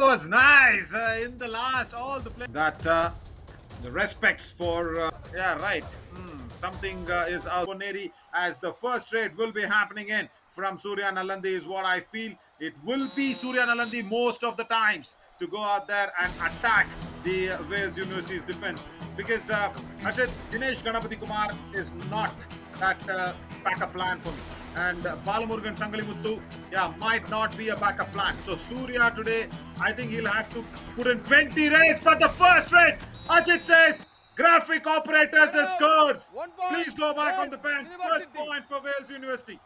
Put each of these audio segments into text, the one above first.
was nice in the last. All the play that the respects for yeah, right. Something is out as the first trade will be happening in from Surya Nalandi is what I feel. It will be Surya Nalandi most of the times to go out there and attack the Wales University's defense, because Ashit, Dinesh Ganapati Kumar is not that backup plan for me. And Balamurgan Sangalimuttu, yeah, might not be a backup plan. So Surya today, I think he'll have to put in 20 raids, but the first raid, Ajit says, graphic operators scores. Please go back on the bench. First point for Wales University.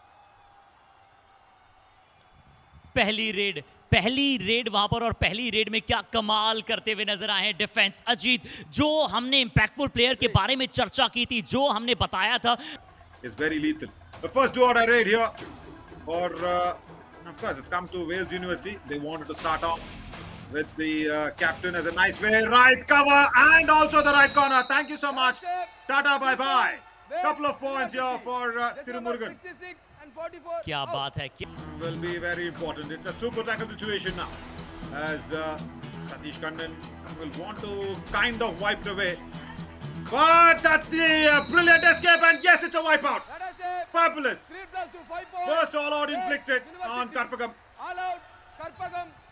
पहली red वहां पर, और पहली red में क्या कमाल करते हुए नजर आए हैं डिफेंस। अजीत, जो हमने इंपैक्टफुल प्लेयर के बारे में चर्चा की थी, जो हमने बताया था, is very lethal. The first do-or-die raid here, or of course it's come to Wales University. They wanted to start off with the captain as a nice way, right cover and also the right corner. Thank you so much. Tata, bye-bye. Couple of points here for Tirumurugan. क्या बात है, will be very important. It's a super tackle situation now, as Satish Kannan will want to kind of wipe it away. But that's the brilliant escape, and yes, it's a wipeout. Fabulous. First all-out inflicted on Karpagam.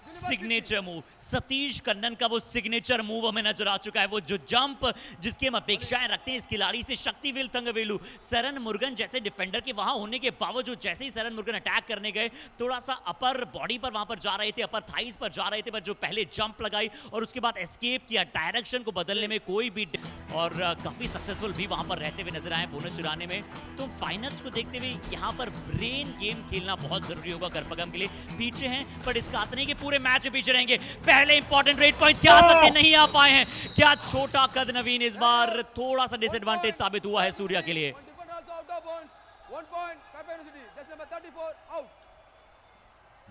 Signature move, Satish Kannan का वो signature move हमें नजर आ चुका है। वो जो jump जिसकी हम अपेक्षाएं रखते हैं इस खिलाड़ी से, शक्तिवेल थंगवेलु, सरन मुरुगन जैसे डिफेंडर के वहां होने के बावजूद जैसे ही सरन मुरुगन अटैक करने गए, थोड़ा सा अपर बॉडी पर वहां पर जा रहे थे, अपर थाइस पर जा रहे थे, पर जो पहले जंप लगाई और उसके बाद एस्केप किया, डायरेक्शन को बदलने में कोई भी, और काफी सक्सेसफुल भी वहां पर रहते हुए नजर आए बोनस चुराने में। तो फाइनल्स को देखते हुए यहाँ पर ब्रेन गेम खेलना बहुत जरूरी होगा करपगम के लिए। पीछे हैं पर इसका नहीं कि पूरे मैच में पीछे रहेंगे। पहले इंपॉर्टेंट रेड पॉइंट क्या आ सकते, नहीं आ पाए हैं। क्या छोटा कद नवीन इस बार थोड़ा सा डिसएडवांटेज साबित हुआ है सूर्या के लिए।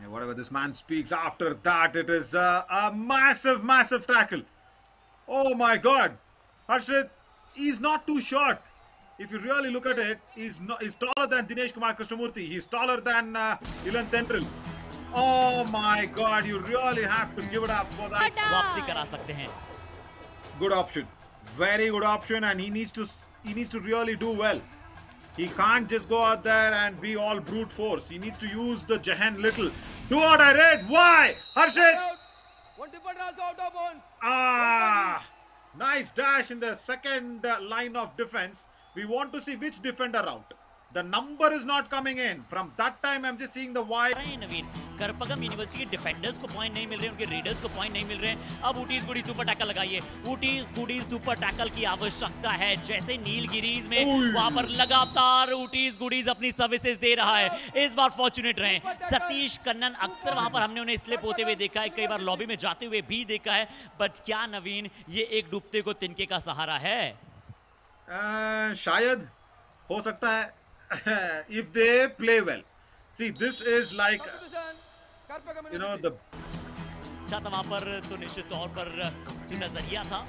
Yeah, whatever this man speaks after that, it is a massive tackle. Oh my God, Harshit, he's not too short. If you really look at it, he's taller than Dinesh Kumar Krishnamurthy. He's taller than Ilan Tendril. Oh my God, you really have to give it up for that. वापसी करा सकते हैं। Good option, very good option, and he needs to really do well. He can't just go out there and be all brute force. He needs to use the Jahan Little. Do what I read. Why? Harshit! Nice dash in the second line of defense. We want to see which defender out. The number is not coming in. From that time, I'm just seeing the wide. Naveen, Karpagam university के defenders को point नहीं मिल रहे, उनके readers को point नहीं मिल रहे हैं। अब ऊटीज गुडी सुपर टैकल लगाइए। ऊटीज गुडी सुपर टैकल की आवश्यकता है। जैसे नीलगिरीज में वहां पर लगातार ऊटीज गुडीज अपनी सर्विसेज दे रहा है। इस बार फॉर्चुनेट रहे सतीश कन्नन। अक्सर वहां पर हमने उन्हें स्लिप होते हुए देखा है, कई बार लॉबी में जाते हुए भी देखा है। बट क्या नवीन ये एक डूबते को तिनके का सहारा है? शायद हो सकता है। If they play well. See, this is like, you know, the वहां पर तो निश्चित तौर पर जो नजरिया था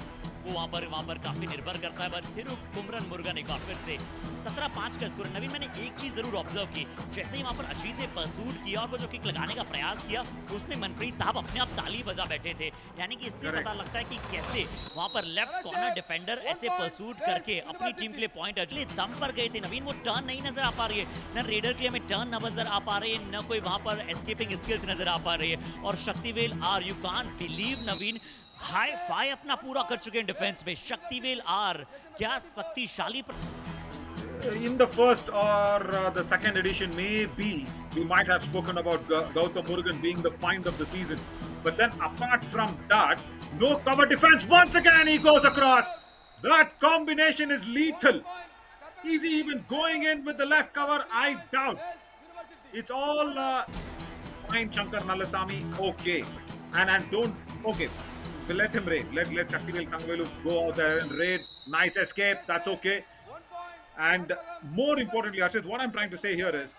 वो वहां पर काफी निर्भर करता है। थिरुकुमरन मुरुगन एक बार फिर से 17-5 का स्कोर। नवीन, मैंने एक चीज जरूर ऑब्जर्व की, जैसे ही वहां पर अजीत ने परसूट किया और वो जो किक लगाने का प्रयास किया, उसमें मनप्रीत साहब अपने आप ताली बजा बैठे थे। यानी कि इससे पता लगता है कि कैसे वहां पर लेफ्ट कॉर्नर डिफेंडर ऐसे परसूट करके अपनी टीम के लिए पॉइंट अर्जली दम पर गए थे। नवीन, वो टर्न नहीं नजर आ पा रही है, न रेडर के लिए हमें टर्न नजर आ पा रही है, न कोई वहां पर एस्केपिंग स्किल्स नजर आ पा रही है। और Shaktivel R, you can't believe Naveen, hi fi अपना पूरा कर चुके हैं डिफेंस में। शक्तिवेल आर क्या शक्तिशाली in the first or the second edition, maybe we might have spoken about Gautam Murugan being the find of the season. But then apart from that, no cover defense. Once again, he goes across. That combination is lethal. Is he even going in with the left cover? I doubt. It's all fine, Shankar Nalasamy. Okay. And don't, okay. We'll let him raid. Let Shaktivel Thangvelu go out there and raid. Nice escape. That's okay. And more importantly, Arshit, what I'm trying to say here is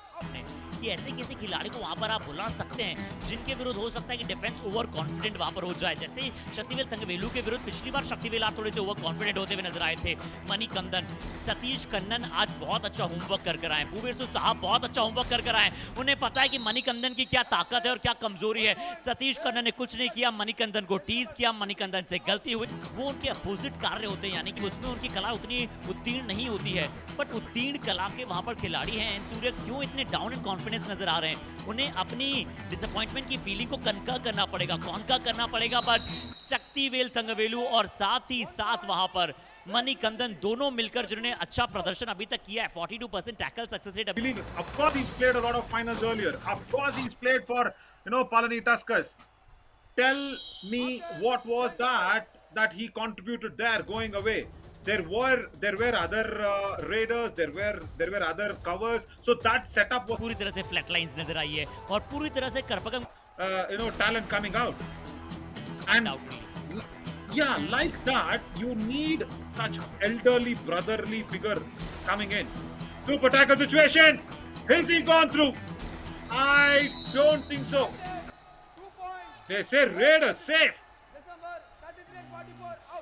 कि ऐसे किसी खिलाड़ी को वहां पर आप बुला सकते हैं जिनके विरुद्ध हो सकता है कि डिफेंस ओवर कॉन्फिडेंट वहां पर हो जाए। जैसे शक्तिवेल तंगवेलू के विरुद्ध पिछली बार शक्तिवेल आप थोड़े से ओवर कॉन्फिडेंट होते हुए नजर आए थे। मणिकंदन, सतीश कन्नन आज बहुत अच्छा होमवर्क कर आए। भूवेसु साहब बहुत अच्छा होमवर्क कर आए। उन्हें पता है कि मणिकंदन की क्या ताकत है और क्या कमजोरी है। सतीश कन्नन ने कुछ नहीं किया, मणिकंदन को टीज किया, मणिकंदन से गलती हुई। वो उनके अपोजिट कार्य होते हैं, यानी कि उसमें उनकी कला उतनी उत्तीर्ण नहीं होती है, बट उत्तीर्ण कला के वहां पर खिलाड़ी हैं। एन सूर्य क्यों इतने डाउन इन कॉन्फिडेंस नजर आ रहे हैं? उन्हें अपनी डिसअपॉइंटमेंट की फीलिंग को कनका करना पड़ेगा, कौनका करना पड़ेगा। बट शक्तिवेल तंगवेलू और साथ ही साथ वहां पर मणिकंदन दोनों मिलकर जिन्होंने अच्छा प्रदर्शन अभी तक किया है। 42% tackle success rate. Of course he's played a lot of finals earlier. Of course he's played for, Palani Tuskers. Tell me what was that he contributed there going away. There were other raiders, there were other covers, so that setup was पूरी तरह से flat lines नजर आई है और पूरी तरह से करपगम talent coming out. And yeah, like that, you need such elderly brotherly figure coming in. Super tackle situation. Is he gone through? I don't think so. They say Raiders safe.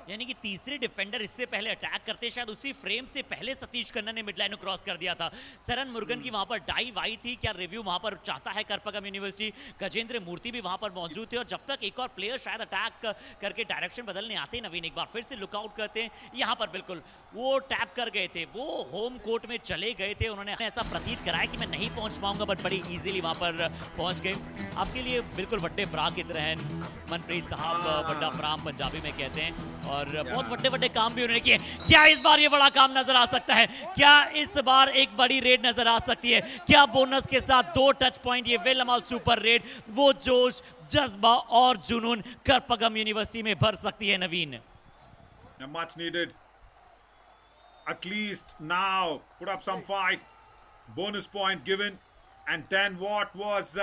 यानी कि तीसरे defender इससे पहले attack करते, शायद उसी frame से पहले सतीश कन्नन ने मिडलाइन को क्रॉस कर दिया था। सरन मुर्गन की वहां पर डाइव आई थी, क्या रिव्यू वहां पर चाहता है करपगम यूनिवर्सिटी? गजेंद्र मूर्ति भी वहां पर मौजूद थे और जब तक एक और प्लेयर शायद अटैक करके डायरेक्शन बदलने आते, नवीन एक बार फिर से लुकआउट करते हैं। यहाँ पर बिल्कुल वो टैप कर गए थे, वो होम कोर्ट में चले गए थे। उन्होंने ऐसा प्रतीत कराया कि मैं नहीं पहुंच पाऊंगा, बट बड़ी इजीली वहां पर पहुंच गए। आपके लिए बिल्कुल वड्डे ब्रा की तरह है मनप्रीत साहब, वड्डा प्राम पंजाबी में कहते हैं, और बहुत बड़े बड़े काम भी उन्होंने किए। क्या इस बार ये बड़ा काम नजर आ सकता है? क्या इस बार एक बड़ी रेड नजर आ सकती है? क्या बोनस के साथ 2 टच पॉइंट, ये वेलमाल सुपर रेड वो जोश, जज्बा और जुनून करपगम यूनिवर्सिटी में भर सकती है? नवीन, much needed. At least now put up some fight. Bonus point given, and then what was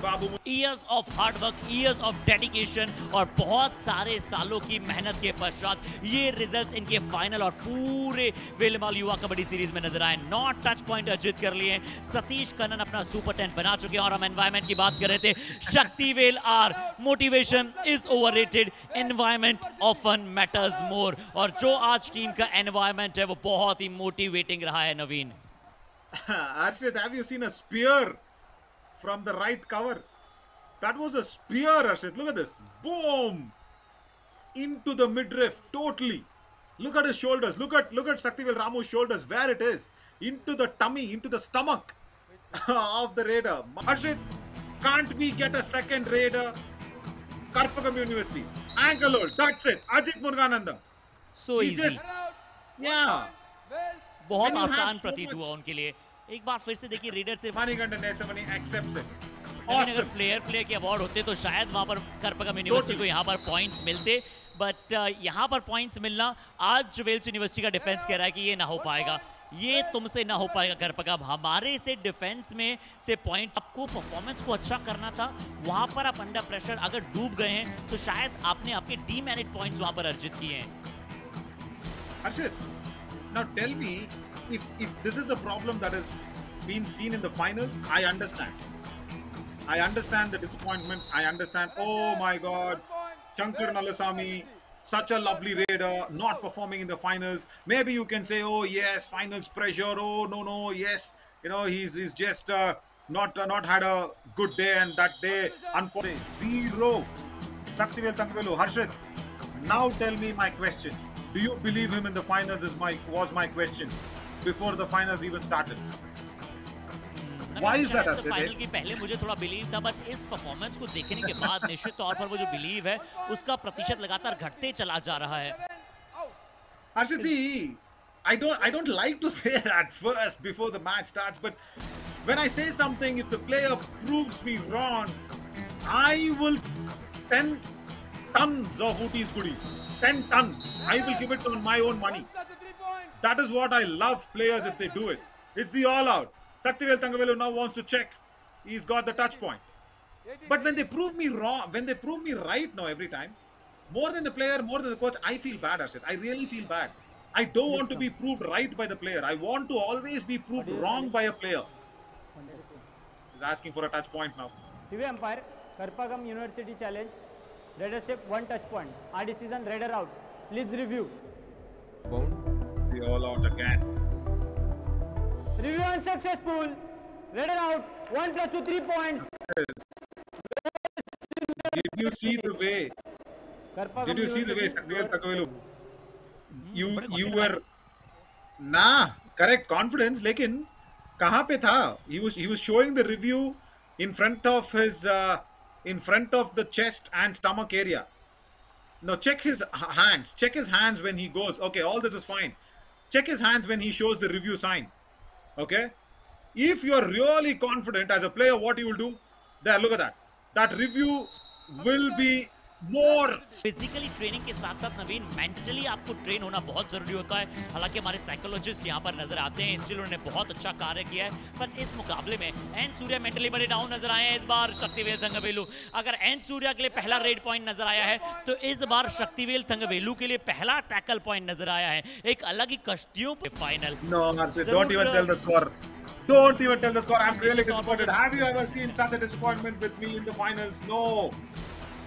Babu? Years of hard work, years of dedication और बहुत सारे सालों की मेहनत के पश्चात ये रिजल्ट्स इनके फाइनल और पूरे वेलमाल युवा कबड्डी सीरीज में नजर आए। 9 टच पॉइंट अर्जित कर लिए। सतीश कन्नन अपना सुपर 10 बना चुके हैं। और हम एनवायरमेंट की बात कर रहे थे, Shaktivel R motivation is overrated, environment often matters more. और जो आज टीम का एनवायरमेंट है वो बहुत ही मोटिवेटिंग रहा है। नवीन, Arshit, have you seen a spear from the right cover? That was a spear, Arshit. Look at this. Boom! Into the midriff, totally. Look at his shoulders. Look at Shaktivel Ramu's shoulders, where it is. Into the tummy, into the stomach of the raider. Arshit, can't we get a second raider? Karpagam University. Ankle hold. That's it. Ajit Muruganandam. So easy. Yeah. बहुत आसान प्रतीत हुआ उनके लिए। एक बार फिर से देखिए, रेडर से accepts it. अगर फ्लेयर प्ले के अवार्ड होते तो शायद वहां पर करपगम यूनिवर्सिटी को यहाँ पर पॉइंट्स मिलते, बट यहाँ पर पॉइंट्स मिलना, आज वेल्स यूनिवर्सिटी का डिफेंस कह रहा है कि ये ना हो पाएगा, ये तुमसे ना हो पाएगा करपगम। हमारे से डिफेंस में से पॉइंट, आपको परफॉर्मेंस को अच्छा करना था, वहां पर आप अंडर प्रेशर अगर डूब गए हैं तो शायद आपने आपके डीमेरिट पॉइंट्स वहां पर अर्जित किए हैं। Arshit, now tell me, if this is a problem that has been seen in the finals, I understand. I understand the disappointment. I understand. Oh my God, Shankar Nalasamy, such a lovely raider, not performing in the finals. Maybe you can say, oh yes, finals pressure. Oh no, yes, he's just not had a good day, and that day, unfortunately, 0. Shaktivel Tangavelu, Harshit. Now tell me my question. Do you believe him in the finals? Was my question before the finals even started. Why is that? Final की पहले मुझे थोड़ा believe था, but इस performance को देखने के बाद निश्चित तौर पर वो जो बिलीव है उसका प्रतिशत लगातार घटते चला जा रहा है। Arshit, see, I don't like to say that first before the match starts, but when I say something, if the player proves me wrong, I will 10 tons of Ooties goodies. 10 tons. I will give it on my own money. That is what I love players if they do it. It's the all-out. Shaktivel Tangavelu now wants to check. He's got the touch point. But when they prove me wrong, when they prove me right now every time, more than the player, more than the coach, I feel bad, Arshit. I really feel bad. I don't want to be proved right by the player. I want to always be proved wrong by a player. He's asking for a touch point now. TV umpire, Karpagam University challenge. Raidership 1 touch point. Our decision, Raider out. Please review. Bound. We all out again. Review unsuccessful. Raider out. 1 + 2, 3 points. Did you see the way? Karpagam Did you see the way University- Shaktivel Thangavelu? You were correct confidence, लेकिन कहाँ पे था? He was showing the review in front of his in front of the chest and stomach area. Now check his hands. Check his hands when he goes. Okay, all this is fine. Check his hands when he shows the review sign. Okay, if you are really confident as a player, what you will do? There, look at that. That review will be more. Physically training के साथ साथ नवीन mentally आपको train होना बहुत जरूरी होता है। हालांकि हमारे साइकोलॉजिस्ट यहाँ पर नजर आते हैं, स्टिल उन्होंने बहुत अच्छा कार्य किया है, पर इस मुकाबले में एन सूर्या मेंटली बड़े डाउन नजर आए हैं इस बार शक्तिवेल थंगवेलु। अगर एन सूर्या के लिए पहला रेड पॉइंट नजर आया है तो इस बार शक्तिवेल थंगवेलु के लिए पहला टैकल पॉइंट नजर आया है। एक अलग ही कश्तियों पे final. No, Harshit, don't even tell the score. Don't even tell the score. I'm really disappointed. Have you ever seen such a disappointment with me in the finals? No.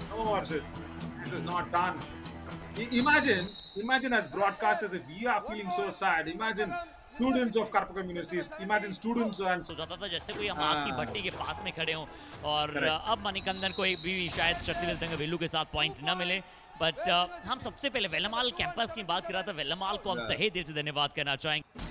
No, Harshit. This is not done. Imagine as broadcasters, if we are feeling so sad, imagine students of Karpagam universities, imagine students and... हो जाता था जैसे कोई हम आग की भट्टी के पास में खड़े हों और अब मणिकंदन को एक भी शायद शक्तिवेल थंगवेलु के साथ पॉइंट न मिले। बट हम सबसे पहले वेल्लमाल कैंपस की बात कर रहा था, वेल्लमाल को हम तहे दिल से धन्यवाद करना चाहेंगे।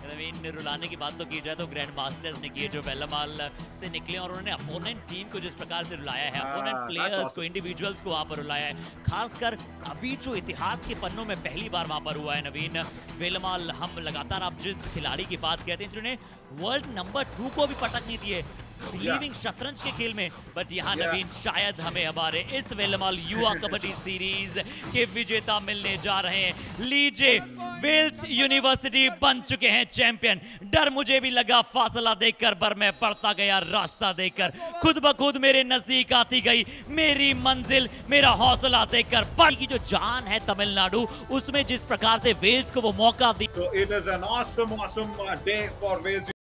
नवीन रुलाने की बात तो की जाए तो ग्रैंड मास्टर्स ने की है जो वेल्लमाल से निकले और उन्होंने अपोनेंट टीम को जिस प्रकार से रुलाया है, अपोनेंट प्लेयर्स को, इंडिविजुअल्स को वहां पर रुलाया है, खासकर अभी जो इतिहास के पन्नों में पहली बार वहां पर हुआ है नवीन वेल्लमाल। हम लगातार आप जिस खिलाड़ी की बात कहते हैं जिन्होंने वर्ल्ड नंबर 2 को भी पटक नहीं दिए बिलीविंग शतरंज के खेल में, बट यहाँ नवीन शायद हमें हमारे इस वेल्लमाल युवा कबड्डी सीरीज के विजेता मिलने जा रहे हैं। लीजिए, वेल्स यूनिवर्सिटी बन चुके हैं चैंपियन। डर मुझे भी लगा फासला देखकर, पर मैं बढ़ता गया रास्ता देखकर, खुद ब खुद मेरे नजदीक आती गई मेरी मंजिल, मेरा हौसला देखकर। पारी की जो जान है तमिलनाडु, उसमें जिस प्रकार से वेल्स को वो मौका दी। So it is an awesome day for Wales